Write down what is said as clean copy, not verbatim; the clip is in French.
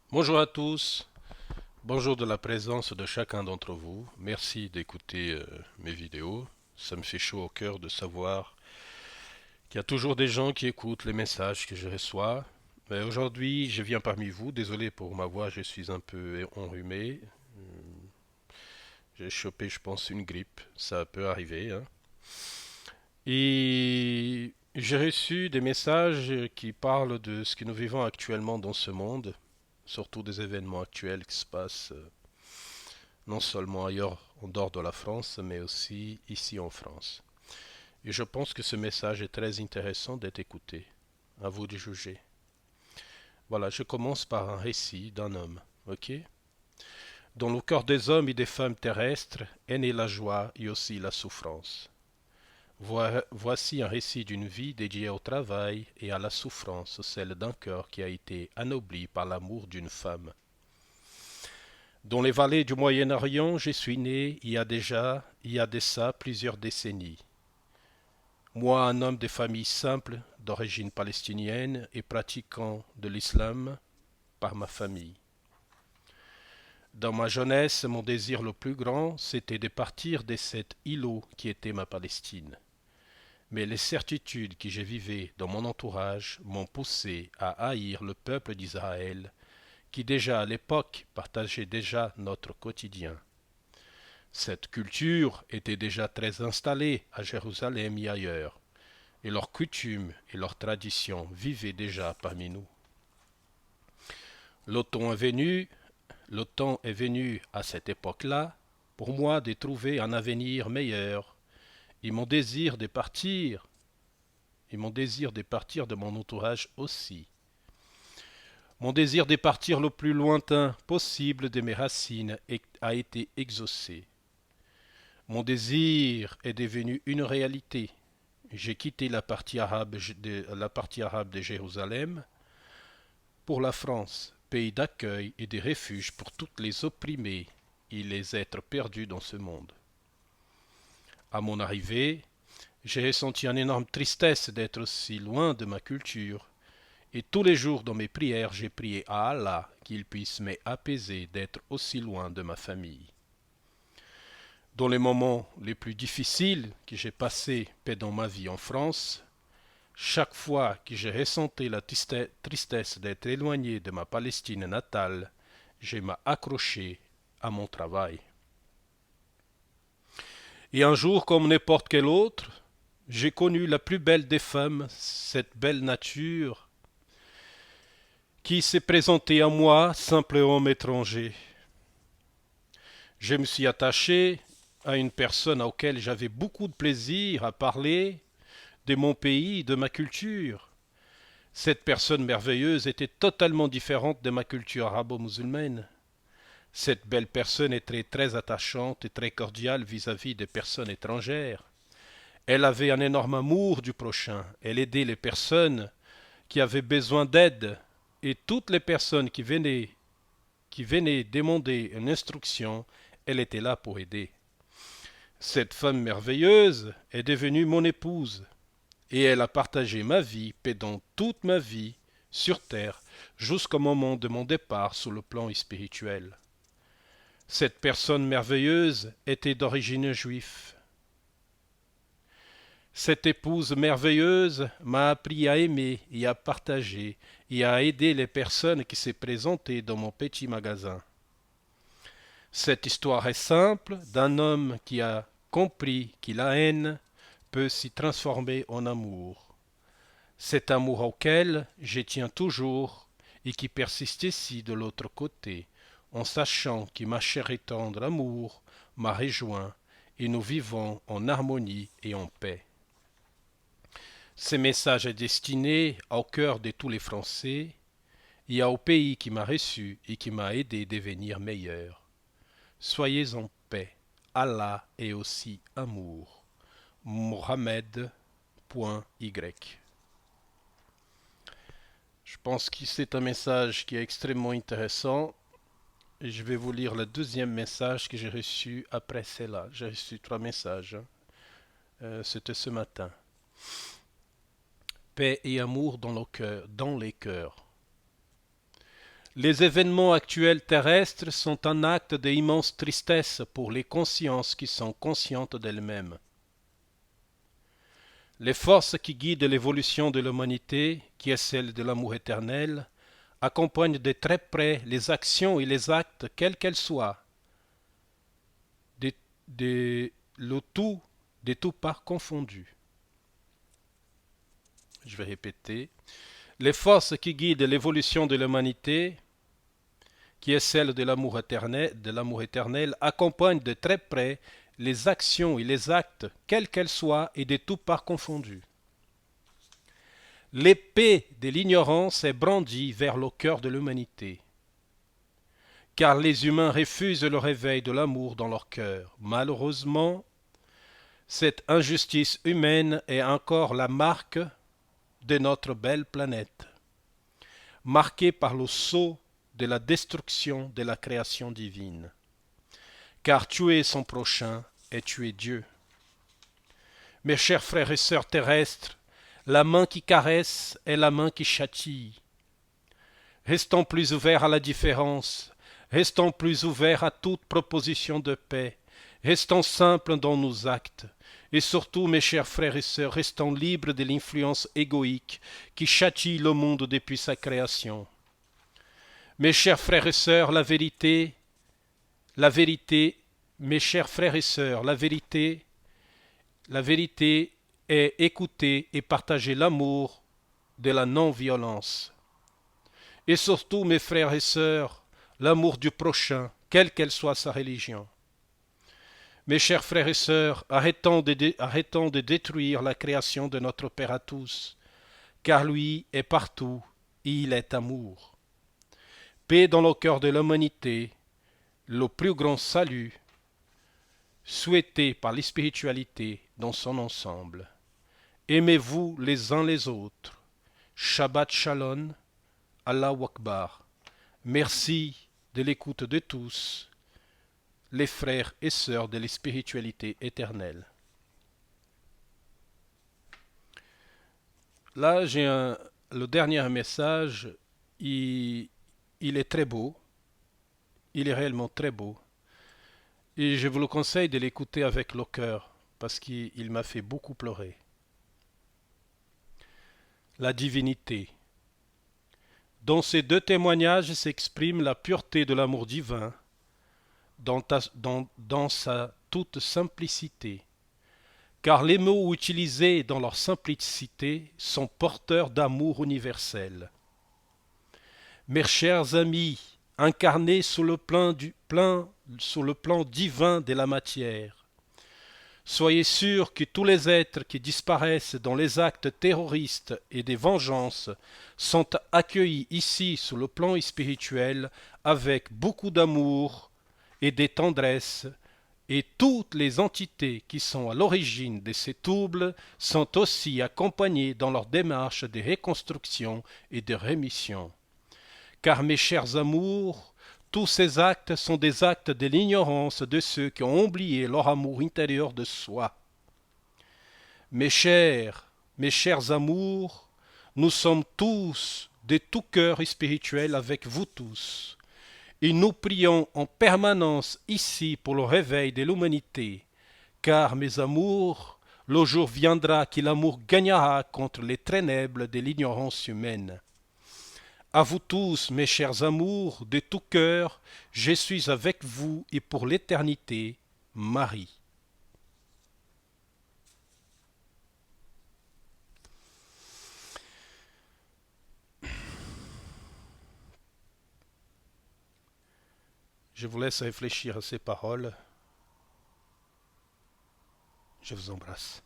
Bonjour à tous, bonjour de la présence de chacun d'entre vous. Merci d'écouter mes vidéos. Ça me fait chaud au cœur de savoir qu'il y a toujours des gens qui écoutent les messages que je reçois. Mais aujourd'hui, je viens parmi vous. Désolé pour ma voix, je suis un peu enrhumé. J'ai chopé, je pense, une grippe. Ça peut arriver, hein. Et j'ai reçu des messages qui parlent de ce que nous vivons actuellement dans ce monde, surtout des événements actuels qui se passent non seulement ailleurs en dehors de la France, mais aussi ici en France. Et je pense que ce message est très intéressant d'être écouté. À vous de juger. Voilà, je commence par un récit d'un homme, ok? Dans le cœur des hommes et des femmes terrestres est née la joie et aussi la souffrance. Voici un récit d'une vie dédiée au travail et à la souffrance, celle d'un cœur qui a été anobli par l'amour d'une femme. Dans les vallées du Moyen-Orient, je suis né il y a de ça plusieurs décennies. Moi, un homme de famille simple, d'origine palestinienne et pratiquant de l'islam par ma famille. Dans ma jeunesse, mon désir le plus grand, c'était de partir de cet îlot qui était ma Palestine. Mais les certitudes que je vivais dans mon entourage m'ont poussé à haïr le peuple d'Israël, qui déjà à l'époque partageait déjà notre quotidien. Cette culture était déjà très installée à Jérusalem et ailleurs, et leurs coutumes et leurs traditions vivaient déjà parmi nous. Le temps est venu, le temps est venu à cette époque-là pour moi de trouver un avenir meilleur, et mon désir de partir, de mon entourage aussi. Mon désir de partir le plus lointain possible de mes racines a été exaucé. Mon désir est devenu une réalité. J'ai quitté la partie arabe de Jérusalem pour la France, pays d'accueil et de refuge pour toutes les opprimés et les êtres perdus dans ce monde. À mon arrivée, j'ai ressenti une énorme tristesse d'être si loin de ma culture, et tous les jours dans mes prières, j'ai prié à Allah qu'il puisse m'apaiser d'être aussi loin de ma famille. Dans les moments les plus difficiles que j'ai passés pendant ma vie en France, chaque fois que j'ai ressenti la tristesse d'être éloigné de ma Palestine natale, je m'ai accroché à mon travail. Et un jour, comme n'importe quel autre, j'ai connu la plus belle des femmes, cette belle nature qui s'est présentée à moi, simple homme étranger. Je me suis attaché à une personne auquel j'avais beaucoup de plaisir à parler de mon pays, de ma culture. Cette personne merveilleuse était totalement différente de ma culture arabo-musulmane. Cette belle personne était très attachante et très cordiale vis-à-vis des personnes étrangères. Elle avait un énorme amour du prochain. Elle aidait les personnes qui avaient besoin d'aide et toutes les personnes qui venaient demander une instruction, elle était là pour aider. Cette femme merveilleuse est devenue mon épouse et elle a partagé ma vie pendant toute ma vie sur terre jusqu'au moment de mon départ sur le plan spirituel. Cette personne merveilleuse était d'origine juive. Cette épouse merveilleuse m'a appris à aimer et à partager et à aider les personnes qui se présentaient dans mon petit magasin. Cette histoire est simple d'un homme qui a compris que la haine peut s'y transformer en amour. Cet amour auquel je tiens toujours et qui persiste ici de l'autre côté, en sachant que ma chère et tendre amour m'a rejoint et nous vivons en harmonie et en paix. Ce message est destiné au cœur de tous les Français et au pays qui m'a reçu et qui m'a aidé à devenir meilleur. Soyez en paix. Allah est aussi amour. Mohamed.y. Je pense que c'est un message qui est extrêmement intéressant. Et je vais vous lire le deuxième message que j'ai reçu après cela. J'ai reçu trois messages. C'était ce matin. Paix et amour dans les cœurs. Les événements actuels terrestres sont un acte d'immense tristesse pour les consciences qui sont conscientes d'elles-mêmes. Les forces qui guident l'évolution de l'humanité, qui est celle de l'amour éternel, accompagnent de très près les actions et les actes, quels qu'elles soient, le tout, des tout parts confondus. Je vais répéter. Les forces qui guident l'évolution de l'humanité, qui est celle de l'amour éternel, accompagnent de très près les actions et les actes, quels qu'elles soient, et de tout parts confondus. L'épée de l'ignorance est brandie vers le cœur de l'humanité, car les humains refusent le réveil de l'amour dans leur cœur. Malheureusement, cette injustice humaine est encore la marque de notre belle planète, marquée par le sceau de la destruction de la création divine. Car tuer son prochain est tuer Dieu. Mes chers frères et sœurs terrestres, la main qui caresse est la main qui châtie. Restons plus ouverts à la différence, restons plus ouverts à toute proposition de paix, restons simples dans nos actes, et surtout, mes chers frères et sœurs, restons libres de l'influence égoïque qui châtie le monde depuis sa création. Mes chers frères et sœurs, la vérité, mes chers frères et sœurs, la vérité est écouter et partager l'amour de la non-violence. Et surtout, mes frères et sœurs, l'amour du prochain, quelle qu'elle soit sa religion. Mes chers frères et sœurs, arrêtons de détruire la création de notre Père à tous, car lui est partout et il est amour. Paix dans le cœur de l'humanité, le plus grand salut souhaité par les spiritualités dans son ensemble. Aimez-vous les uns les autres. Shabbat Shalom, Allahu Akbar. Merci de l'écoute de tous, les frères et sœurs de la spiritualité éternelle. Là, le dernier message, il est très beau. Il est réellement très beau. Et je vous le conseille de l'écouter avec le cœur, parce qu'il m'a fait beaucoup pleurer. La divinité. Dans ces deux témoignages s'exprime la pureté de l'amour divin, dans sa toute simplicité. Car les mots utilisés dans leur simplicité sont porteurs d'amour universel. Mes chers amis, incarnés sous le plan divin de la matière, soyez sûrs que tous les êtres qui disparaissent dans les actes terroristes et des vengeances sont accueillis ici sous le plan spirituel avec beaucoup d'amour et de tendresse, et toutes les entités qui sont à l'origine de ces troubles sont aussi accompagnées dans leur démarche de reconstruction et de rémission. Car mes chers amours, tous ces actes sont des actes de l'ignorance de ceux qui ont oublié leur amour intérieur de soi. Mes chers amours, nous sommes tous de tout cœur spirituel avec vous tous. Et nous prions en permanence ici pour le réveil de l'humanité, car, mes amours, le jour viendra que l'amour gagnera contre les ténèbres de l'ignorance humaine. À vous tous, mes chers amours, de tout cœur, je suis avec vous et pour l'éternité, Marie. Je vous laisse réfléchir à ces paroles. Je vous embrasse.